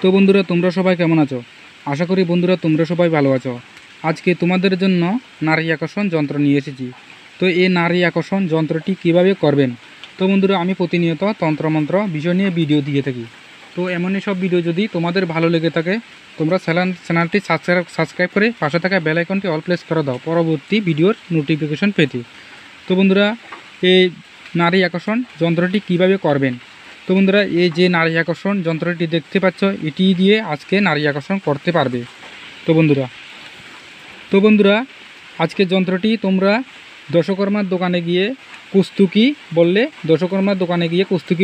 তো বন্ধুরা, তোমরা সবাই কেমন আছো? আশা করি বন্ধুরা তোমরা সবাই ভালো আছো। আজকে তোমাদের জন্য নারী আকর্ষণ যন্ত্র নিয়ে এসেছি। তো এই নারী আকর্ষণ যন্ত্রটি কিভাবে করবেন, তো বন্ধুরা আমি প্রতিনিয়ত তন্ত্রমন্ত্র বিষয় নিয়ে ভিডিও দিয়ে থাকি। তো এমনই সব ভিডিও যদি তোমাদের ভালো লেগে থাকে, তোমরা চ্যানেলটি সাবস্ক্রাইব করে পাশে থাকা বেল আইকনটি অল প্রেস করে দাও পরবর্তী ভিডিওর নোটিফিকেশন পেতে। তো বন্ধুরা, এই নারী আকর্ষণ যন্ত্রটি কিভাবে করবেন, তো বন্ধুরা এই যে নারী আকর্ষণ যন্ত্রটি দেখতে পাচ্ছ, এটি দিয়ে আজকে নারী আকর্ষণ করতে পারবে। তো বন্ধুরা আজকে যন্ত্রটি তোমরা দশকর্মার দোকানে গিয়ে কুস্তুকি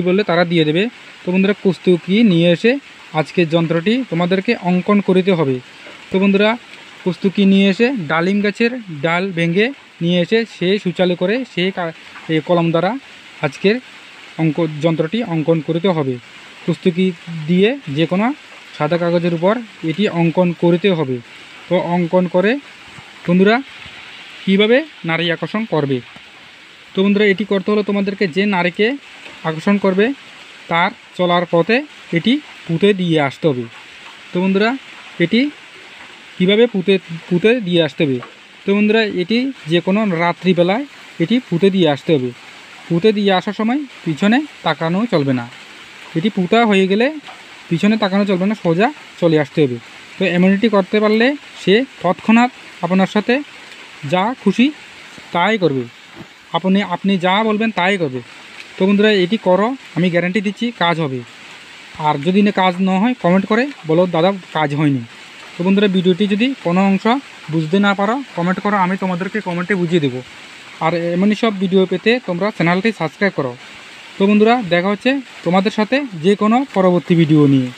বললে তারা দিয়ে দেবে। তো বন্ধুরা কুস্তুকি নিয়ে এসে আজকে যন্ত্রটি তোমাদেরকে অঙ্কন করিতে হবে। তো বন্ধুরা কুস্তুকি নিয়ে এসে ডালিম গাছের ডাল ভেঙে নিয়ে এসে সেই সুচালু করে সেই কলম দ্বারা আজকের যন্ত্রটি অঙ্কন করিতে হবে। কুস্তুকি দিয়ে যে কোনো সাদা কাগজের উপর এটি অঙ্কন করিতে হবে। তো অঙ্কন করে বন্ধুরা কীভাবে নারী আকর্ষণ করবে, তো বন্ধুরা এটি করতে হলে তোমাদেরকে যে নারীকে আকর্ষণ করবে তার চলার পথে এটি পুঁতে দিয়ে আসতে হবে। তো বন্ধুরা এটি কীভাবে পুঁতে দিয়ে আসতে হবে, তো বন্ধুরা এটি যে কোনো রাত্রিবেলায় এটি পুঁতে দিয়ে আসতে হবে। পুঁতে দিয়ে আসার সময় পিছনে তাকানো চলবে না। এটি পুঁতা হয়ে গেলে পিছনে তাকানো চলবে না, সোজা চলে আসতে হবে। তো এমনটি করতে পারলে সে তৎক্ষণাৎ আপনার সাথে যা খুশি তাই করবে, আপনি যা বলবেন তাই করবে। তো বন্ধুরা এটি করো, আমি গ্যারান্টি দিচ্ছি কাজ হবে। আর যদি না কাজ না হয় কমেন্ট করে বলো দাদা কাজ হয়নি। তো বন্ধুরা ভিডিওটি যদি কোনো অংশ বুঝতে না পারো কমেন্ট করো, আমি তোমাদেরকে কমেন্টে বুঝিয়ে দেবো। আর এমনই সব ভিডিও পেতে তোমরা চ্যানেলটি সাবস্ক্রাইব করো। তো বন্ধুরা দেখা হচ্ছে তোমাদের সাথে যে কোনো পরবর্তী ভিডিও নিয়ে।